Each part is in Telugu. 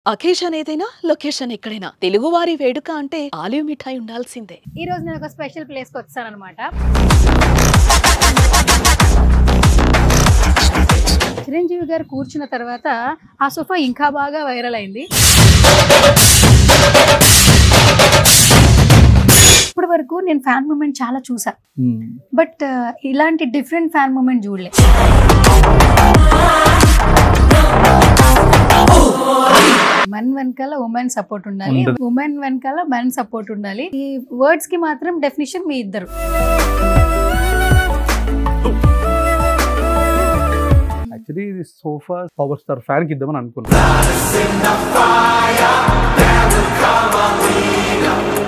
అకేషన్ ఏదైనా లొకేషన్ ఎక్కడైనా తెలుగువారి వేడుక అంటే ఆలివ్ మిఠాయి ఉండాల్సిందే. ఈ రోజు నేను ఒక స్పెషల్ ప్లేస్ కి వచ్చానన్నమాట. చిరంజీవి గారు కూర్చున్న తర్వాత ఆ సోఫా ఇంకా బాగా వైరల్ అయింది. ఇప్పటి వరకు నేను ఫ్యాన్ మూమెంట్ చాలా చూసా, బట్ ఇలాంటి డిఫరెంట్ ఫ్యాన్ మూమెంట్ చూడలే. మెన్ వెనకాల ఉమెన్ సపోర్ట్ ఉండాలి, ఉమెన్ వెనకాల మెన్ సపోర్ట్ ఉండాలి. ఈ వర్డ్స్ కి మాత్రం డెఫినిషన్ మీ ఇద్దరు. యాక్చువల్లీ ఇది సోఫా పవర్ స్టార్ ఫ్యాన్ కి ఇద్దామని అనుకున్నాను.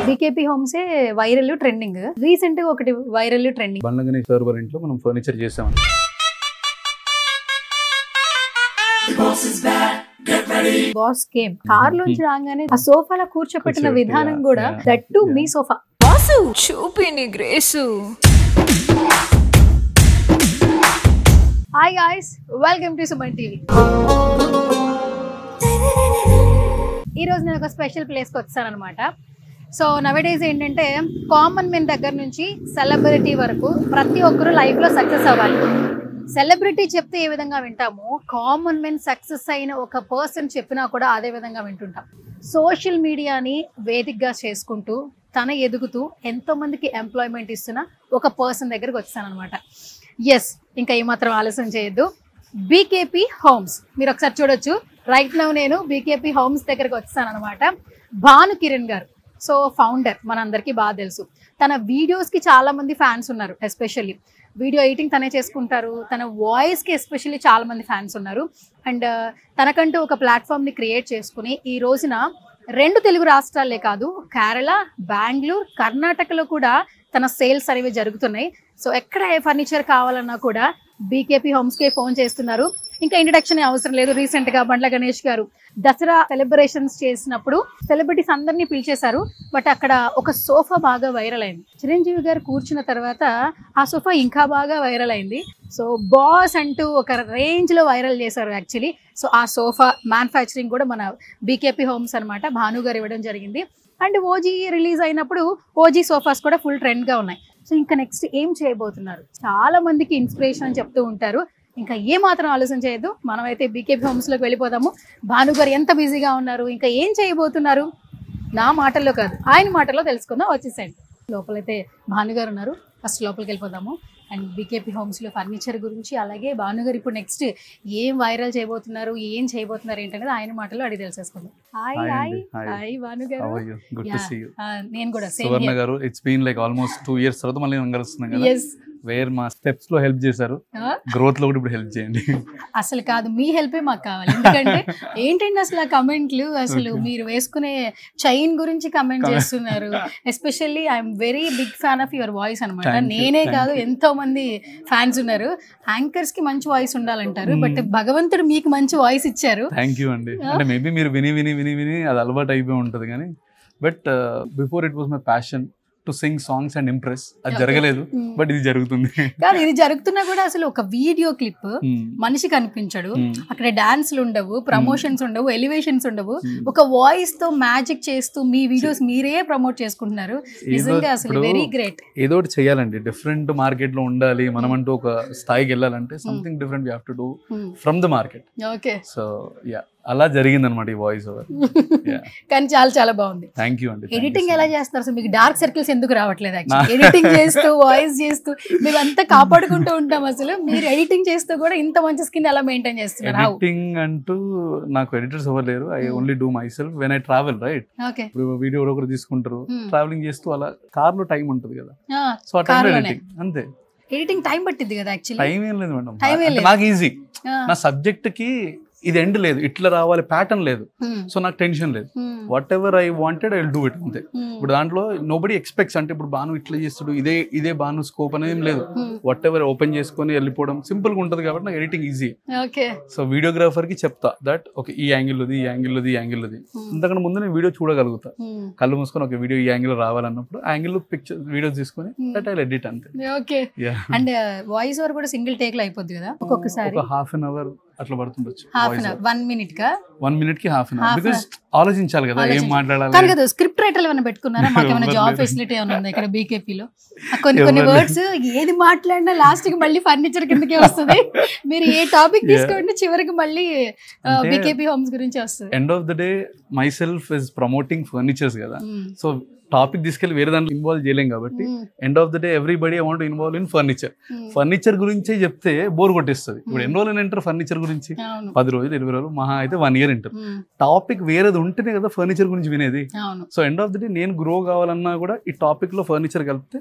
BKP homes viral trending. Recent గా ఒకటి viral trending. Bandla Ganesh sir వారి ఇంట్లో మనం ఫర్నిచర్ చేసామని. బాస్ కేమ్ కార్ లోంచి రాగానే ఆ సోఫాలో కూర్చోపెట్టిన విధానం కూడా దట్టు మీ సోఫా. బాసు చూపిని grace. Hi guys, welcome to Suman TV. ఈ రోజు నేను ఒక స్పెషల్ ప్లేస్ కి వచ్చానన్నమాట. సో నవేడేస్ ఏంటంటే కామన్ మెన్ దగ్గర నుంచి సెలబ్రిటీ వరకు ప్రతి ఒక్కరు లైఫ్ లో సక్సెస్ అవ్వాలి. సెలబ్రిటీ చెప్తే ఏ విధంగా వింటామో, కామన్ మెన్ సక్సెస్ అయిన ఒక పర్సన్ చెప్పినా కూడా అదే విధంగా వింటుంటాం. సోషల్ మీడియాని వేదికగా చేసుకుంటూ తన ఎదుగుతూ ఎంతో మందికి ఎంప్లాయ్మెంట్ ఇస్తున్న ఒక పర్సన్ దగ్గరకు వచ్చానన్నమాట. ఎస్, ఇంకా ఏమాత్రం ఆలస్యం చేయొద్దు. బీకేపీ హోమ్స్ మీరు ఒకసారి చూడొచ్చు. రైట్ నౌ నేను బీకేపీ హోమ్స్ దగ్గరకు వచ్చానన్నమాట. భాను కిరణ్ గారు, సో ఫౌండర్, మనందరికీ బాగా తెలుసు. తన వీడియోస్కి చాలా మంది ఫ్యాన్స్ ఉన్నారు. ఎస్పెషల్లీ వీడియో ఎడిటింగ్ తనే చేసుకుంటారు. తన వాయిస్కి ఎస్పెషల్లీ చాలా మంది ఫ్యాన్స్ ఉన్నారు. అండ్ తనకంటూ ఒక ప్లాట్ఫామ్ని క్రియేట్ చేసుకుని ఈ రోజున 2 తెలుగు రాష్ట్రాలే కాదు, కేరళ, బెంగళూరు, కర్ణాటకలో కూడా తన సేల్స్ అనేవి జరుగుతున్నాయి. సో ఎక్కడ ఏ ఫర్నిచర్ కావాలన్నా కూడా బీకేపీ హోమ్స్కే ఫోన్ చేస్తున్నారు. ఇంకా ఇంట్రడక్షన్ అవసరం లేదు. రీసెంట్గా బండ్ల గణేష్ గారు దసరా సెలబ్రేషన్స్ చేసినప్పుడు సెలబ్రిటీస్ అందరినీ పిలిచేశారు. బట్ అక్కడ ఒక సోఫా బాగా వైరల్ అయింది. చిరంజీవి గారు కూర్చున్న తర్వాత ఆ సోఫా ఇంకా బాగా వైరల్ అయింది. సో బాస్ అంటూ ఒక రేంజ్లో వైరల్ చేశారు యాక్చువల్లీ. సో ఆ సోఫా మ్యానుఫ్యాక్చరింగ్ కూడా మన బీకేపీ హోమ్స్ అనమాట భాను గారు ఇవ్వడం జరిగింది. అండ్ ఓజీ రిలీజ్ అయినప్పుడు ఓజీ సోఫాస్ కూడా ఫుల్ ట్రెండ్గా ఉన్నాయి. సో ఇంకా నెక్స్ట్ ఏం చేయబోతున్నారు, చాలా మందికి ఇన్స్పిరేషన్ అని చెప్తూ ఉంటారు. ఇంకా ఏ మాత్రం ఆలోచన చేయొద్దు, మనమైతే బీకేపీ హోమ్స్లోకి వెళ్ళిపోదాము. భాను గారు ఎంత బిజీగా ఉన్నారు, ఇంకా ఏం చేయబోతున్నారు, నా మాటల్లో కాదు ఆయన మాటల్లో తెలుసుకుందాం. వచ్చేసండి, లోపలైతే భాను గారు ఉన్నారు. ఫస్ట్ లోపలికి వెళ్ళిపోదాము. అండ్ బీకేపీ హోమ్స్లో ఫర్నిచర్ గురించి, అలాగే భాను గారు ఇప్పుడు నెక్స్ట్ ఏం వైరల్ చేయబోతున్నారు, ఏం చేయబోతున్నారు ఏంటనేది ఆయన మాటల్లో అడిగి తెలిసేసుకుందాం. హాయ్ హాయ్ హాయ్ భాను గారు. నేను కూడా సువర్ణ గారు, it's been like almost 2 years తర్వాత మళ్ళీ కలుస్తున్నాం కదా. వేర్ మా స్టెప్స్ లో హెల్ప్ చేశారు, గ్రోత్ లో కూడా ఇప్పుడు హెల్ప్ చేయండి. అసలు కాదు, మీ హెల్పే మాకు కావాలి. ఎందుకంటే ఏంటంటే అసలు ఆ కమెంట్లు, అసలు మీరు వేసుకునే చైన్ గురించి కమెంట్ చేస్తున్నారు. Especially I'm very big fan of your voice అనమాట. నేనే కాదు, ఎంతో మంది ఫ్యాన్స్ ఉన్నారు. యాంకర్స్ కి మంచి వాయిస్ ఉండాలంటారు, బట్ భగవంతుడు మీకు మంచి వాయిస్ ఇచ్చారు. థ్యాంక్ యూ అండి. అంటే మేబీ మీరు విని విని విని విని అది అలవాటు అయిపోయి ఉంటుంది కానీ, but before it was my passion to sing songs and impress. అది జరగలేదు, బట్ ఇది జరుగుతుంది. కానీ ఇది జరుగుతున్నా కూడా అసలు ఒక వీడియో క్లిప్ మనిషి కనిపించడు, అక్కడ డాన్స్లు ఉండవు, ప్రమోషన్స్ ఉండవు, ఎలివేషన్స్ ఉండవు. ఒక వాయిస్ తో మ్యాజిక్ చేస్తూ మీ వీడియోస్ మీరే ప్రమోట్ చేసుకుంటున్నారు. నిజంగా అసలు వెరీ గ్రేట్. ఏదో ఒకటి చేయాలండి, డిఫరెంట్ మార్కెట్ లో ఉండాలి. మనం అంటూ ఒక స్థాయికి వెళ్ళాలంటే something different we have to do from the market. Okay, so yeah, అలా జరిగింది అనమాట ఈ వాయిస్ ఓవర్. కానీ చాలా చాలా బాగుంది. థ్యాంక్ యూ అండి. ఎడిటింగ్ ఎలా చేస్తారు అసలు? మీకు డార్క్ సర్కిల్స్ ఎందుకు రావట్లేదు? ఎడిటింగ్ చేస్తూ వాయిస్ చేస్తూ మేము అంతా కాపాడుకుంటూ ఉంటాం. అసలు మీరు ఎడిటింగ్ చేస్తూ కూడా ఇంత మంచి స్కిన్ ఎలా మెయింటైన్ చేస్తున్నారు? ఎడిటింగ్ అంటూ నాకు ఎడిటర్స్ ఎవరు లేరు. I only do my self when I travel. Right, ఇప్పుడు వీడియో ఒకరు తీసుకుంటారు, ట్రావెలింగ్ చేస్తూ అలా కార్ లో టైం ఉంటుంది కదా, సో ఆ టైంలో ఎడిటింగ్ అంతే. ఎడిటింగ్ టైం పట్టింది కదా యాక్చువల్లీ. టైం ఏం లేదు మేడం, నాకు ఈజీ. నా సబ్జెక్ట్ కి ఇది ఎండ్ లేదు, ఇట్లా రావాలి ప్యాటర్న్ లేదు, సో నాకు టెన్షన్ లేదు. What ever I wanted I will do it అంతే. ఇప్పుడు దాంట్లో నోబడి ఎక్స్పెక్ట్స్, అంటే ఇప్పుడు బాను ఇట్లా చేస్తాడు, ఇదే బాను స్కోప్ అనేది ఏం లేదు. వాట్ ఎవర్ ఓపెన్ చేసుకొని వెళ్ళిపోవడం సింపుల్ గా ఉంటది కాబట్టి నాకు ఎడిటింగ్ ఈజీ. సో వీడియోగ్రాఫర్ కి చెప్తా దట్ ఓకే ఈ యాంగిల్ ఉంది, ఈ యాంగిల్ ఉంది, ఈ యాంగిల్ ఉంది. అంతకంటే ముందు నేను వీడియో చూడగలుగుతా, కళ్ళు మూసుకొని ఒక వీడియో ఈ యాంగిల్ రావాలన్నప్పుడు యాంగిల్ పిక్చర్ వీడియోస్ తీసుకొని దట్ ఐ ఎడిట్ అంతే. ఓకే. అండ్ వాయిస్ ఓవర్ కూడా సింగిల్ టేక్ లో అయిపోద్ది కదా ఒక్కొక్కసారి. ఒక హాఫ్ అన్ అవర్ అట్లా పడుతుండొచ్చు. హాఫ్ అన్ అవర్ 1 minute కా 1 minute కి హాఫ్ అన్ అవర్, బికాస్ ఆలోచించాలి కదా ఏం మాట్లాడాలి. కానీ కదా స్క్రిప్ట్ రైటర్ ఏమైనా పెట్టుకున్నారా? మాకు ఏమైనా జాబ్ ఫెసిలిటీ ఏమైనా ఉందా ఇక్కడ బీకేపీలో? కొన్ని వర్డ్స్ ఏది మాట్లాడినా లాస్ట్ కి మళ్ళీ ఫర్నిచర్ కిందకే వస్తుంది. మీరు ఏ టాపిక్ తీసుకోండి చివరికి మళ్ళీ బీకేపీ హోమ్స్ గురించి వస్తుంది. End of the day my self is promoting furnitures కదా, సో టాపిక్ తీసుకెళ్ళి వేరే దాంట్లో ఇన్వాల్వ్ చేయలేం కాబట్టి end of the day everybody I want involve in furniture. Furniture గురించే చెప్తే బోర్ కొట్టేస్తుంది. ఇప్పుడు ఎన్ని రోజులు వింటారు ఫర్నిచర్ గురించి? 10 రోజులు 20 రోజులు, మహా అయితే 1 year వింటారు. టాపిక్ వేరేది ఉంటేనే కదా ఫర్నిచర్ గురించి వినేది. So end of the day నేను గ్రో కావాలన్నా కూడా ఈ టాపిక్ లో ఫర్నిచర్ కలిపితే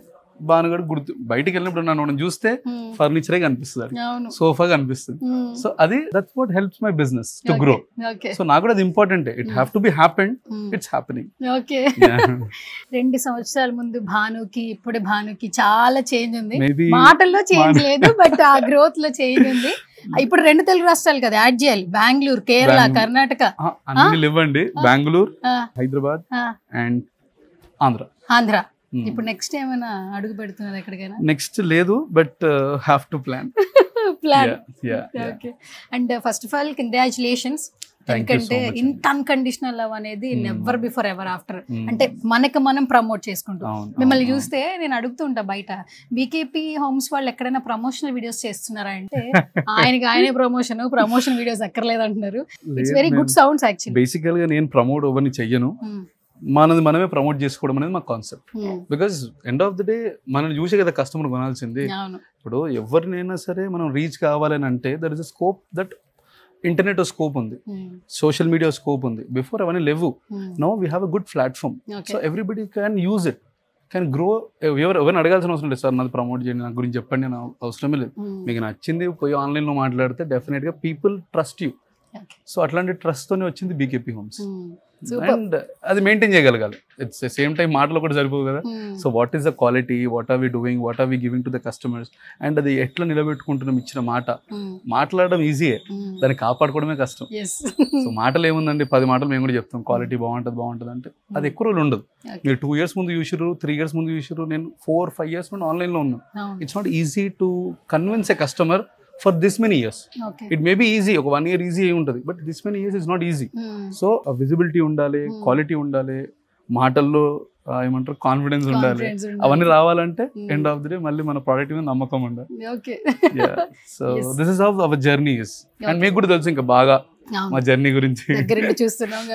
బాగా గుర్తు. బయటికి వెళ్ళినప్పుడు నన్ను చూస్తే ఫర్నిచరే కనిపిస్తుంది, సోఫా కనిపిస్తుంది. సో అది that's what helps my business to grow. So నాకు కూడా అది important. It have to be happened, it's happening. Okay. 2 సంవత్సరాల ముందు భానుకి ఇప్పుడు భానుకి చాలా చేంజ్ ఉంది. మాటల్లో చేంజ్ లేదు బట్ ఆ గ్రోత్ లో చేంజ్ ఉంది. ఇప్పుడు 2 తెలుగు రాష్ట్రాలు కదా యాడ్ చేయాలి, బెంగళూరు, కేరళ, కర్ణాటక అన్ని ఇవ్వండి. బెంగళూరు, హైదరాబాద్ అండ్ ఆంధ్ర. ఇప్పుడు నెక్స్ట్ ఏమైనా అడుగు పెడుతున్నారు ఎక్కడికైనా? నెక్స్ట్ లేదు, but have to plan. And first of all congratulations. ఎందుకంటే ఇంత అన్కండిషనల్ లవ్ అనేది నెవర్ బిఫోర్ ఎవర్ ఆఫ్టర్. అంటే మనకు మనం ప్రమోట్ చేసుకుంటాం. మిమ్మల్ని చూస్తే నేను అడుగుతుంటా బయట, బీకేపీ హోమ్స్ వాళ్ళు ఎక్కడైనా ప్రమోషనల్ వీడియోస్ చేస్తున్నారా అంటే ఆయనే ప్రమోషన్ వీడియోస్ అక్కర్లేదు అంటున్నారు. It's very good sounds actually. బేసికల్ గా నేను ప్రమోట్ ఎవరిని చెయ్యను, మనది మనమే ప్రమోట్ చేసుకోవడం అనేది మా concept. Because end of the day మనం చూసే కదా కస్టమర్ కొనాల్సింది. ఇప్పుడు ఎవరినైనా సరే మనం రీచ్ కావాలని అంటే there is a scope that internet scope ఉంది, సోషల్ మీడియా స్కోప్ ఉంది. బిఫోర్ అవన్నీ లేవు. Now we have a good platform, so everybody can use it, can grow. ఎవరిని అడగాల్సిన అవసరం లేదు, సార్ నాది ప్రమోట్ చేయండి, నా గురించి చెప్పండి, నేను అవసరమే లేదు. మీకు నచ్చింది పోయి ఆన్లైన్లో మాట్లాడితే డెఫినెట్గా పీపుల్ ట్రస్ట్ యూ. సో అట్లాంటి ట్రస్ట్ తోనే వచ్చింది బీకేపీ హోమ్స్. అండ్ అది మెయింటైన్ చేయగలగాలి. ఇట్స్ సేమ్ టైం మాటలు కూడా సరిపోవు కదా. So what is the quality, what are we doing, what are we giving to the customers, and అది ఎట్లా నిలబెట్టుకుంటున్నాం ఇచ్చిన మాట. మాట్లాడడం ఈజీయే, దాన్ని కాపాడుకోవడమే కష్టం. సో మాటలు ఏముందండి, 10 మాటలు మేము కూడా చెప్తాం క్వాలిటీ బాగుంటుంది అంటే అది ఎక్కువ రోజులు ఉండదు. మీరు 2 years ముందు చూసిర్రు, 3 years ముందు చూసిర్రు, నేను 4-5 years నుండి ఆన్లైన్లో ఉన్నాను. It's not easy to convince a customer for this many years. It may be easy, ఒక 1 year easy అయి ఉంటుంది, but this many years is not easy. So visibility ఉండాలి, క్వాలిటీ ఉండాలి, మాటల్లో ఏమంటారు కాన్ఫిడెన్స్ ఉండాలి. అవన్నీ రావాలంటే ఎండ్ ఆఫ్ ది డే మళ్ళీ మన ప్రోడక్ట్ మీద నమ్మకం ఉండాలి. So this is how our journey is. And మీకు కూడా తెలుసు ఇంకా బాగా మా జర్నీ గురించి చూస్తున్నాం.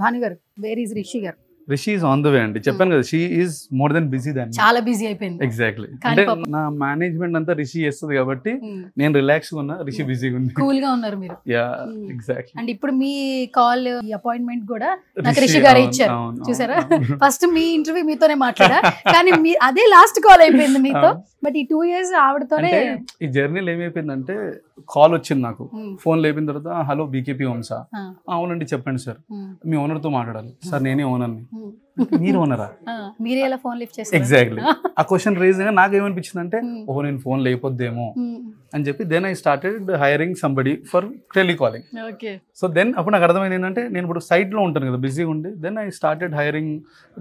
భాను గారు, wear is Rishi garu? Rishi is on the way అండి. చెప్పాను కదా, she is more then busy than. చాలా బిజీ అయిపోయింది. ఎగ్జాక్ట్లీ. అంటే నా మేనేజ్మెంట్ అంతా రిషి చేస్తుంది కాబట్టి నేను రిలాక్స్ గా ఉన్నా, రిషి బిజీగా ఉంది. కూల్ గా ఉన్నారు మీరు. Yeah exactly. అండ్ ఇప్పుడు మీ కాల్, ఈ అపాయింట్మెంట్ కూడా నాకు రిషి గారు ఇచ్చారు, చూసారా? ఫస్ట్ మీ ఇంటర్వ్యూ మీతోనే మాట్లాడా, కానీ అదే లాస్ట్ కాల్ అయిపోయింది మీతో. బట్ ఈ 2 years ఆవిడతోనే. ఈ జర్నీలో ఏమైపోయిందంటే, కాల్ వచ్చింది నాకు, ఫోన్ లేపిన తర్వాత, హలో బీకేపీ హోమ్సా? అవునండి చెప్పండి సార్, మీ ఓనర్ తో మాట్లాడాలి. సార్ నేనే ఓనర్ని. మీరు ఓనరా? మీరే ఎలా ఫోన్ లిఫ్ట్ చేస్తారు? ఎగ్జాక్ట్లీ. ఆ క్వశ్చన్ రేజ్ గా నాకు ఏమనిపించింది అంటే, ఓహో నేను ఫోన్ లేకపోద్దేమో అని చెప్పి then I started hiring somebody for telecalling. So then అప్పుడు నాకు అర్థమైంది ఏంటంటే, నేను ఇప్పుడు సైట్ లో ఉంటాను కదా బిజీగా ఉండి, then I started hiring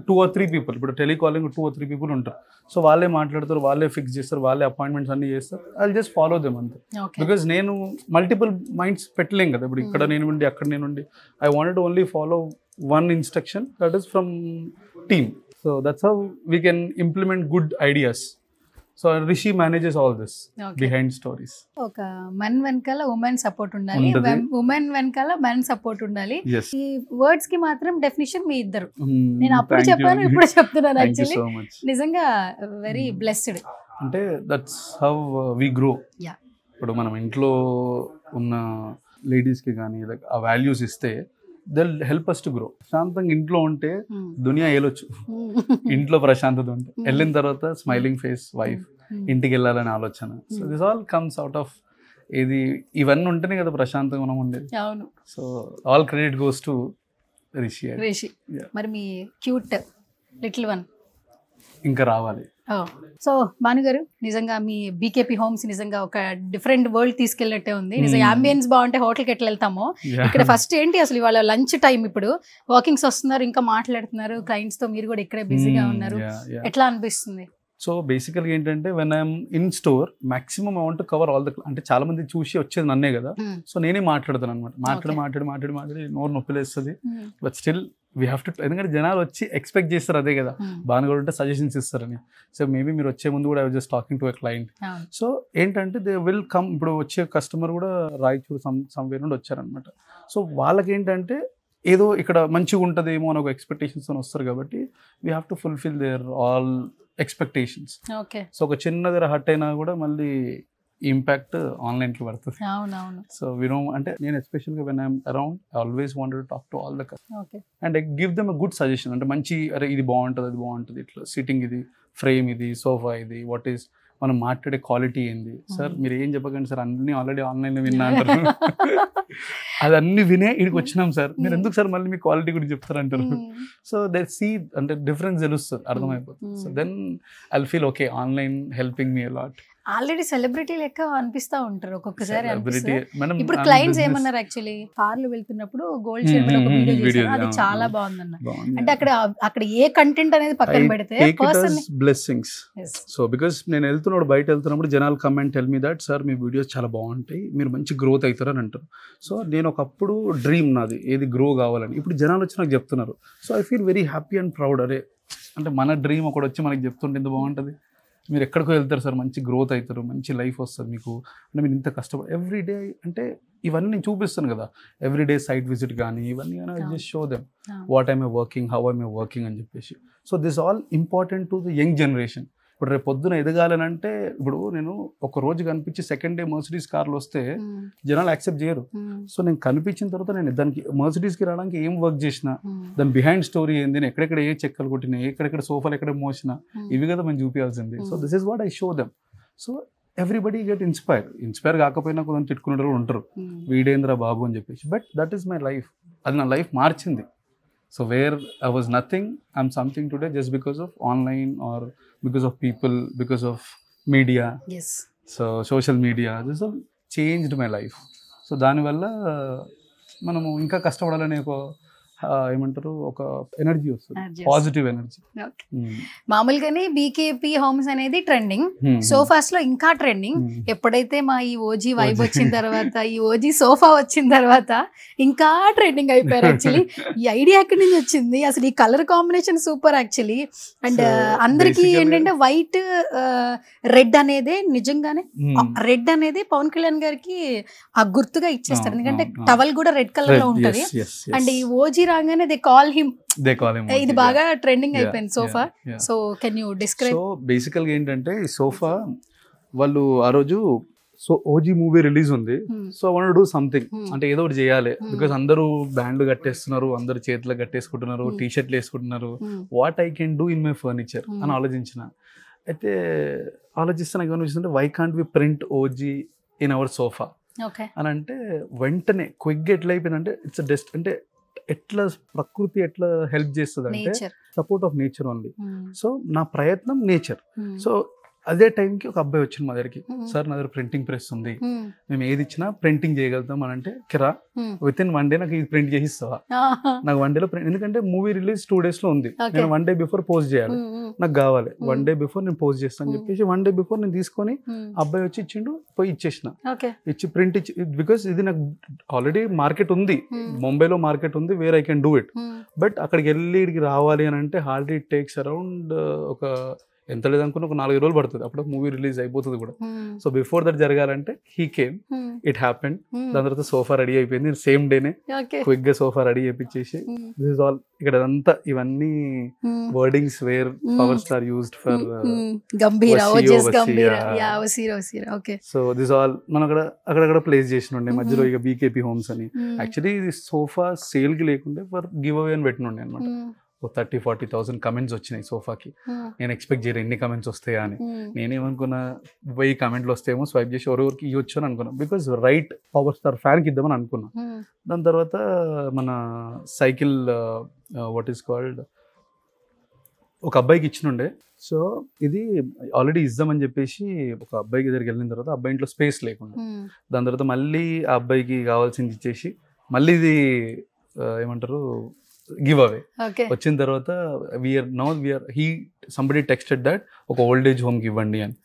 2 or 3 people. ఇప్పుడు టెలికాలింగ్ 2 or 3 people ఉంటారు. సో వాళ్ళే మాట్లాడతారు, వాళ్ళే ఫిక్స్ చేస్తారు, వాళ్ళే అపాయింట్మెంట్స్ అన్ని చేస్తారు. ఐ జస్ట్ ఫాలో దెమ్ అంతే. బికాస్ నేను మల్టిపుల్ మైండ్స్ పెట్టలేం కదా. ఇప్పుడు ఇక్కడ నేను ఉండి, అక్కడ నేను ఉండి, I wanted only follow one instruction, that is from team. So that's how we can implement good ideas. So Rishi manages all this behind stories. ఒక మెన్ వెనకాల ఉమెన్ సపోర్ట్ ఉండాలి, ఉమెన్ వెనకాల మెన్ సపోర్ట్ ఉండాలి. ఈ వర్డ్స్ కి మాత్రం డెఫినిషన్ మీ ఇద్దరు. నేను అప్పుడు చెప్పాను, ఇప్పుడు చెప్తున్నాను. యాక్చువల్లీ నిజంగా వెరీ బ్లెస్డ్. అంటే దట్స్ హౌ వి గ్రో. ఇప్పుడు మనం ఇంట్లో ఉన్న లేడీస్ కి కానీ ఆ వాల్యూస్ ఇస్తే they'll help us to grow. ప్రశాంతంగా ఇంట్లో ఉంటే దునియా ఏలొచ్చు. ఇంట్లో ప్రశాంతత ఉంటే వెళ్ళిన తర్వాత స్మైలింగ్ ఫేస్ వైఫ్, ఇంటికి వెళ్ళాలని ఆలోచన. So this all comes out of ఇది. ఇవన్నీ ఉంటేనే కదా ప్రశాంతంగా మనం ఉండేది. So all credit goes to Rishi. మరి మీ క్యూట్ లిటిల్ వన్ ఇంకా రావాలి. సో భాను గారు, నిజంగా మీ బీకేపీ హోమ్స్ నిజంగా ఒక డిఫరెంట్ వరల్డ్ తీసుకెళ్ళినట్టే ఉంది. నిజంగా అంబియన్స్ బాగుంటే హోటల్కి ఎట్లా వెళ్తామో, ఇక్కడ ఫస్ట్ ఏంటి అసలు ఇవాళ లంచ్ టైం, ఇప్పుడు వాకింగ్స్ వస్తున్నారు, ఇంకా మాట్లాడుతున్నారు క్లయింట్స్ తో, మీరు కూడా ఇక్కడే బిజీగా ఉన్నారు. ఎట్లా అనిపిస్తుంది? సో బేసికల్గా ఏంటంటే when I'm in store maximum I want to cover all the, అంటే చాలా మంది చూసి వచ్చేది నన్నే కదా, సో నేనే మాట్లాడతాను అనమాట. మాట్లాడి నోరు నొప్పిలేస్తుంది. But still we have to, ఎందుకంటే జనాలు వచ్చి ఎక్స్పెక్ట్ చేస్తారు అదే కదా, బాగా ఉంటే సజెషన్స్ ఇస్తారని. సో మేబీ మీరు వచ్చే ముందు కూడా I was just talking to a client. So ఏంటంటే దే విల్ కమ్, ఇప్పుడు వచ్చే కస్టమర్ కూడా రాయచూరు సమ్వేర్ నుండి వచ్చారనమాట. సో వాళ్ళకి ఏంటంటే ఏదో ఇక్కడ మంచిగా ఉంటుందేమో అని ఒక ఎక్స్పెక్టేషన్స్ వస్తారు కాబట్టి we have to fulfil there all expectations. So ఒక చిన్న దగ్గర హట్ అయినా కూడా మళ్ళీ ఇంపాక్ట్ ఆన్లైన్కి పడుతుంది. సో వినో అంటే నేను ఎస్పెషల్గా when I'm around I always wanted to talk to all the customers and I give them a good suggestion. అంటే మంచి, అరే ఇది బాగుంటుంది, అది బాగుంటుంది, ఇట్లా సిట్టింగ్ ఇది, ఫ్రేమ్ ఇది, సోఫా ఇది, వాట్ ఈస్ మనం మాట్లాడే క్వాలిటీ ఏంది. సార్ మీరు ఏం చెప్పకండి సార్, అన్ని ఆల్రెడీ ఆన్లైన్లో విన్నా అంటారు. అది అన్ని వినే ఇక్కడికి వచ్చినాం సార్, మీరు ఎందుకు సార్ మళ్ళీ మీ క్వాలిటీ గురించి చెప్తారంటారు. సో దే సీ అంటే డిఫరెన్స్ తెలుస్తుంది, అర్థమైపోతుంది. So then I feel okay, online helping me a lot. Already celebrity లెక్క అనిపిస్తా ఉంటారు ఒక్కొక్కసారి. ఇప్పుడు క్లయింట్స్ ఏమన్నారు, యాక్చువల్లీ కార్లు వెళ్తున్నప్పుడు గోల్డ్ చైన్ వీడియో అది చాలా బాగుందన్న. అంటే అక్కడ ఏ కంటెంట్ అనేది పక్కన పెడితే పర్సన్ బ్లెస్సింగ్స్. సో బికాస్ నేను బయట వెళ్తున్నప్పుడు జనాలు come and tell me that sir me videos చాలా బాగుంటాయి, మీరు మంచి గ్రోత్ అవుతారు అని అంటారు. సో నేను ఒకప్పుడు డ్రీమ్ నాది ఏది గ్రో కావాలని, ఇప్పుడు జనాలు వచ్చి నాకు చెప్తున్నారు. So I feel very happy and proud. అరే అంటే మన డ్రీమ్ ఒకటి వచ్చి మనకి చెప్తుంటే ఎంత బాగుంటుంది. మీరు ఎక్కడికో వెళ్తారు సార్, మంచి గ్రోత్ అవుతారు, మంచి లైఫ్ వస్తుంది మీకు, అంటే మీరు ఇంత కష్టపడి ఎవ్రీడే, అంటే ఇవన్నీ నేను చూపిస్తాను కదా, ఎవ్రీడే సైట్ విజిట్ కానీ ఇవన్నీ కానీ I just show them what I'm a working, how I'm a working అని చెప్పేసి. So this all important to the young generation. ఇప్పుడు రేపు పొద్దున ఎదగాలనంటే, ఇప్పుడు నేను ఒక రోజు కనిపించి సెకండ్ డే మర్సిడీస్ కార్లు వస్తే జనాలు యాక్సెప్ట్ చేయరు. సో నేను కనిపించిన తర్వాత నేను దానికి మర్సిడీస్కి రావడానికి ఏం వర్క్ చేసిన, దాని బిహైండ్ స్టోరీ ఏంది, నేను ఎక్కడెక్కడ ఏ చెక్కలు కొట్టినా, ఎక్కడెక్కడ సోఫాలు ఎక్కడ మోసిన, ఇవి కదా మేము చూపించాల్సింది. So this is what I show them. So everybody get inspire కాకపోయినా కొంచెం తిట్టుకునే వాళ్ళు ఉంటారు, వీడేంద్ర బాబు అని చెప్పేసి. But that is my life, అది నా లైఫ్ మార్చింది. So where I was nothing, I'm something today just because of online or because of people, because of media. Yes. So social media, this all changed my life. So దాని వల్ల మనము ఇంకా కష్టపడాలనే ఒక ఏమంటారు, ఒక ఎనర్జీ వస్తుంది, పాజిటివ్ ఎనర్జీ. మామూలుగానే బీకేపీ హోమ్స్ అనేది ట్రెండింగ్, సోఫాస్ లో ఇంకా ట్రెండింగ్. ఎప్పుడైతే మా ఈ ఓజీ వైబ్ వచ్చిన తర్వాత, ఈ ఓజీ సోఫా వచ్చిన తర్వాత ఇంకా ట్రెండింగ్ అయిపోయారు. యాక్చువల్లీ ఈ ఐడియా ఎక్కడి నుంచి వచ్చింది అసలు? ఈ colour combination super actually. And అందరికి ఏంటంటే వైట్ రెడ్ అనేది నిజంగానే రెడ్ అనేది పవన్ కళ్యాణ్ గారికి ఆ గుర్తుగా ఇచ్చేస్తారు, ఎందుకంటే టవల్ కూడా రెడ్ కలర్ లో ఉంటది. అండ్ ఈ ఓజీ రాగానే దే కాల్ హిమ్, ఇది బాగా ట్రెండింగ్ అయిపోయింది sofa. So can you describe? So బేసికల్ గా ఏంటంటే ఈ సోఫా వాళ్ళు ఆ రోజు ఓజీ మూవీ రిలీజ్ ఉంది, so I want to do something, అంటే ఏదో ఒకటి చేయాలి. బికాస్ అందరూ బ్యాండ్లు కట్టేస్తున్నారు, అందరు చేతులు కట్టేసుకుంటున్నారు, టీ షర్ట్లు వేసుకుంటున్నారు, what I can do in my furniture అని ఆలోచించిన. అయితే ఆలోచిస్తే నాకు ఏమనిపిస్తుంది, why can't we print OG in our sofa అని. అంటే వెంటనే క్విక్ ఎట్లా అయిపోయిందంటే, ఇట్స్ డెస్ట్, అంటే ఎట్లా ప్రకృతి ఎట్లా హెల్ప్ చేస్తుంది అంటే support of nature only. So నా ప్రయత్నం నేచర్. సో అదే టైంకి ఒక అబ్బాయి వచ్చింది మా దగ్గరికి, సార్ నా దగ్గర ప్రింటింగ్ ప్రెస్ ఉంది, మేము ఏది ఇచ్చినా ప్రింటింగ్ చేయగలుగుతాం అని. అంటే కిరా విత్ ఇన్ 1 day నాకు ఇది ప్రింట్ చేసి ఇస్తావా? నాకు 1 day ప్రింట్, ఎందుకంటే మూవీ రిలీజ్ 2 days లో ఉంది, నేను 1 day బిఫోర్ పోస్ట్ చేయాలి, నాకు కావాలి 1 day బిఫోర్ నేను పోస్ట్ చేస్తాను అని చెప్పేసి 1 day బిఫోర్ నేను తీసుకొని అబ్బాయి వచ్చి ఇచ్చిండు, పోయి ఇచ్చేసిన, ఇచ్చి ప్రింట్ ఇచ్చి. బికాస్ ఇది నాకు ఆల్రెడీ మార్కెట్ ఉంది, ముంబైలో మార్కెట్ ఉంది where I can do it. But అక్కడికి వెళ్ళి ఇక్కడికి రావాలి అని అంటే హార్డ్లీ ఇట్ టేక్స్ అరౌండ్ ఒక ఎంత లేదనుకున్న ఒక 4 రోజులు పడుతుంది, అప్పుడు మూవీ రిలీజ్ అయిపోతుంది కూడా. సో బిఫోర్ దట్ జరగాలంటే హీ కేమ్, ఇట్ హ్యాపెండ్. దాని తర్వాత సోఫా రెడీ అయిపోయింది, సేమ్ డేనే క్విక్ గా సోఫా రెడీ చేయించేసి. This is all. ఇక్కడ అంతా ఇవన్నీ wordings where power star used for so this all మనం అక్కడక్కడ ప్లేస్ చేసినుండే మధ్యలో ఇక బీకేపీ హోమ్స్ అని. యాక్చువల్లీ ఇది సోఫా సేల్ కి లేకుంటే ఫర్ గివ్ అవే అని పెట్టినుండే అనమాట. 30,000-40,000 కమెంట్స్ వచ్చినాయి సోఫాకి. నేను ఎక్స్పెక్ట్ చేయను ఎన్ని కమెంట్స్ వస్తాయా అని. నేనేమనుకున్నా 1000 కమెంట్లు వస్తేమో స్వైప్ చేసి ఎవరెవరికి ఇవ్వచ్చు అని అనుకున్నా, బికాస్ రైట్ పవర్ స్టార్ ఫ్యాన్కి ఇద్దామని అనుకున్నా. దాని తర్వాత మన సైకిల్ వాట్ ఈస్ కాల్డ్ ఒక అబ్బాయికి ఇచ్చినుండే. సో ఇది ఆల్రెడీ ఇద్దామని చెప్పేసి ఒక అబ్బాయికి దగ్గరికి వెళ్ళిన తర్వాత అబ్బాయి ఇంట్లో స్పేస్ లేకుండా, దాని తర్వాత మళ్ళీ ఆ అబ్బాయికి కావాల్సింది ఇచ్చేసి మళ్ళీ ఇది ఏమంటారు గివ్ అవే. ఓకే. వచ్చిన తర్వాత somebody texted that ఒక ఓల్డ్ ఏజ్ హోమ్ కి ఇవ్వండి అని.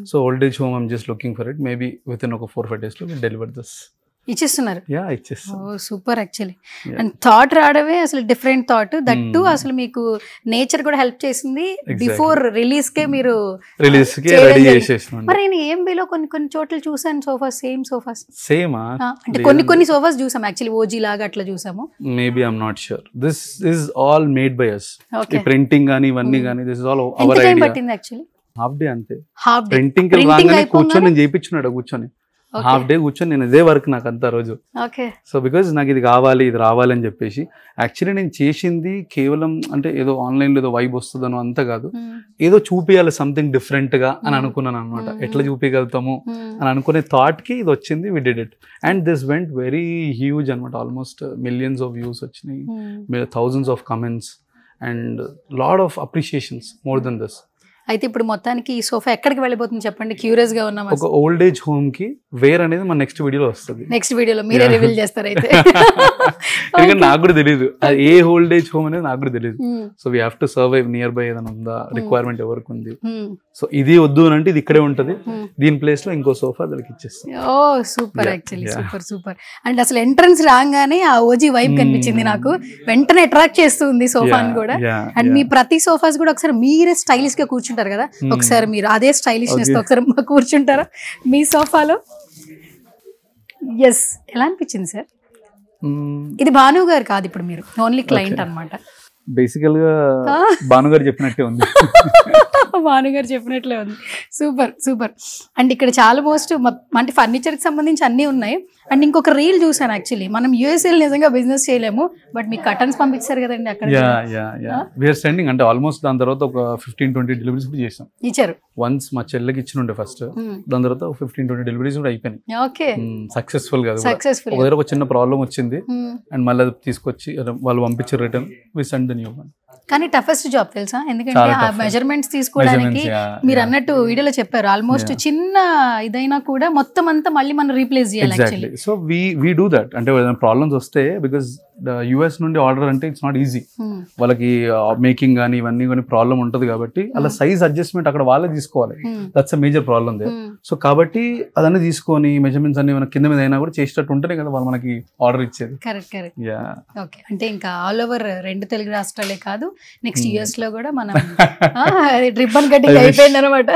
So old age home I'm just looking for it. Maybe with in ఒక 4-5 days లో డెలివర్ దిస్. ఇచ్చేస్తున్నారు. యా ఇచ్చేస్తాం. ఓ సూపర్ యాక్చువల్లీ. అండ్ థాట్ రావడమే అసలు డిఫరెంట్ థాట్. దట్ టు అసలు మీకు నేచర్ కూడా హెల్ప్ చేసింది. బిఫోర్ రిలీజ్ కే మీరు రిలీజ్ కి రెడీ చేసేసాను. మరి నేను ఏఎంబీలో కొన్ని చోట్ల చూసాను సోఫాస్, సేమ్ సోఫాస్. సేమా? అంటే కొన్ని సోఫాస్ చూసాం యాక్చువల్లీ, ఓజీ లాగా అట్లా చూసాము. Maybe I'm not sure. This is all made by us. ఈ ప్రింటింగ్ గానీ ఇవన్నీ గానీ this is all our idea. పట్టింది యాక్చువల్లీ? హాఫ్ డే అంతే. ప్రింటింగ్ కి రాగానే కూర్చొని నేను చేయించున్నాడు. కూర్చొని హాఫ్ డే కూర్చొని నేను ఇదే వర్క్ నాకు అంతా రోజు. సో బికాజ్ నాకు ఇది కావాలి ఇది రావాలి అని చెప్పేసి యాక్చువల్లీ నేను చేసింది కేవలం అంటే ఏదో ఆన్లైన్ లో ఏదో వైబ్ వస్తుందనో అంత కాదు, ఏదో చూపించాలి సంథింగ్ డిఫరెంట్ గా అని అనుకున్నాను అనమాట. ఎట్లా చూపించగలుగుతాము అని అనుకునే థాట్ కి ఇది వచ్చింది. We did it and this went very huge అనమాట. ఆల్మోస్ట్ మిలియన్స్ ఆఫ్ వ్యూస్ వచ్చినాయి, thousands of comments and lot of appreciations more than this. అయితే ఇప్పుడు మొత్తానికి ఈ సోఫా ఎక్కడికి వెళ్ళిపోతుంది చెప్పండి? క్యూరియస్ గా ఉన్నాం. ఒక ఓల్డ్ ఏజ్ హోమ్ కి వేర్ అనేది మన నెక్స్ట్ వీడియోలో వస్తుంది. నెక్స్ట్ వీడియోలో మీరే రివీల్ చేస్తారు అయితే. నాకు కూడా తెలియదు అది ఏ ఓల్డ్ ఏజ్ హోమ్ అనేది, నాకు కూడా తెలియదు. So we have to survive near by ఏదైనా ఉందా, రిక్వైర్మెంట్ ఎవరికి ఉంది. సో ఇది వద్దు అని అంటే ఇది ఇక్కడే ఉంటది, దీని ప్లేస్ లో ఇంకో సోఫా దానికి ఇచ్చేస్తాం. ఓ సూపర్ యాక్చువల్లీ, సూపర్. అండ్ అసలు ఎంట్రన్స్ రాగానే ఆ ఓజీ వైబ్ కనిపించింది నాకు, వెంటనే అట్రాక్ట్ చేస్తుంది సోఫాని కూడా. అండ్ మీ ప్రతి సోఫాస్ కూడా ఒకసారి మీరే స్టైలిష్ గా కూర్చుంటారు కదా, ఒకసారి మీరు అదే స్టైలిష్నెస్ తో ఒకసారి కూర్చుంటారా మీ సోఫాలో? ఎస్, ఎలా అనిపించింది సార్? ఇది భాను గారు కాదు, ఇప్పుడు మీరు ఓన్లీ క్లయింట్ అన్నమాట. బేసికల్ గా భానుగారు చెప్పినట్టే ఉంది. భానుగారు చెప్పినట్లే ఉంది. సూపర్. అండ్ ఇక్కడ చాలా మోస్ట్ అంటే ఫర్నిచర్ కి సంబంధించి అన్ని ఉన్నాయి. అండ్ ఇంకొక రీల్ చూసాను యాక్చువల్లీ, మనం యూఎస్ఏ నిజంగా బిజినెస్ చేయలేము, బట్ మీకు కటన్స్ పంపించారు కదండి అక్కడ. వీఆర్ సెండింగ్ అంటే ఆల్మోస్ట్ దాని తర్వాత ఒక 15-20 డెలివరీస్ కూడా చేసాం. ఇచ్చారు వన్స్ మా చెల్లెకి ఇచ్చినుండే ఫస్ట్, దాని తర్వాత 15-20 డెలివరీస్ కూడా అయిపోయినాయి. ఓకే, సక్సెస్ఫుల్ గా. ఒక దగ్గర ఒక చిన్న ప్రాబ్లం వచ్చింది అండ్ మళ్ళీ తీసుకొచ్చి వాళ్ళు పంపించారు return, we send the new one. కానీ టఫెస్ట్ జాబ్ తెలుసా, ఎందుకంటే ఆ మెజర్మెంట్స్ తీసుకోవడానికి మీరు అన్నట్టు వీడియోలో చెప్పారు ఆల్మోస్ట్ చిన్న ఇదైనా కూడా మొత్తం అంతా మళ్ళీ మనం రీప్లేస్ చేయాలి actually. So we do that. అంటే ప్రాబ్లమ్స్ వస్తే బికాస్ యుఎస్ నుండి ఆర్డర్ అంటే ఇట్స్ నాట్ ఈజీ, వాళ్ళకి మేకింగ్ కానీ ఇవన్నీ కానీ ప్రాబ్లం ఉంటుంది కాబట్టి అలా సైజ్ అడ్జస్ట్మెంట్ అక్కడ వాళ్ళే తీసుకోవాలి. That's a major problem they. So కాబట్టి అదన్నీ తీసుకొని మెజర్మెంట్స్ అన్ని కింద మీద అయినా కూడా చేసేటట్టు ఉంటేనే కదా వాళ్ళు మనకి ఆర్డర్ ఇచ్చేది. కరెక్ట్. ఓకే, అంటే ఇంకా ఆల్ ఓవర్ 2 తెలుగు రాష్ట్రాలే కాదు, నెక్స్ట్ యుఎస్ లో కూడా మనం రిబ్బన్ కటింగ్ అయిపోయింది అనమాట.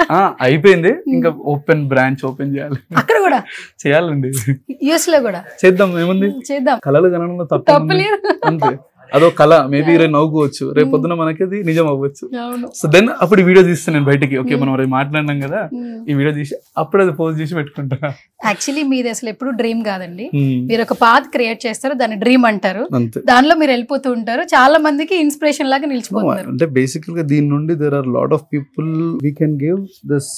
అయిపోయింది, ఇంకా ఓపెన్ బ్రాంచ్ ఓపెన్ చేయాలి అక్కడ కూడా, చేయాలండి యుఎస్ లో కూడా చేద్దాం. ఏముంది, చేద్దాం. కళలు కనడంలో తప్పలేదు అంతే, అదో కళ. మేబీ రేపు నవ్వుకోవచ్చు, రేపు పొద్దున మనకి అది నిజం అవ్వచ్చు. సో దెన్ అప్పుడు వీడియో తీస్తాను నేను బయటకి. ఓకే మనం మాట్లాడినాం కదా, ఈ వీడియో తీసి అప్పుడు అది పోస్ట్ చేసి పెట్టుకుంటా. యాక్చువల్లీ మీది అసలు ఎప్పుడు డ్రీమ్ కాదండి, మీరు ఒక పాత్ క్రియేట్ చేస్తారు, దాన్ని డ్రీమ్ అంటారు, దానిలో మీరు వెళ్ళిపోతూ ఉంటారు, చాలా మందికి ఇన్స్పిరేషన్ లాగా నిలిచిపోతారు. అంటే బేసికల్ గా దీని నుండి there are lot of people we can give this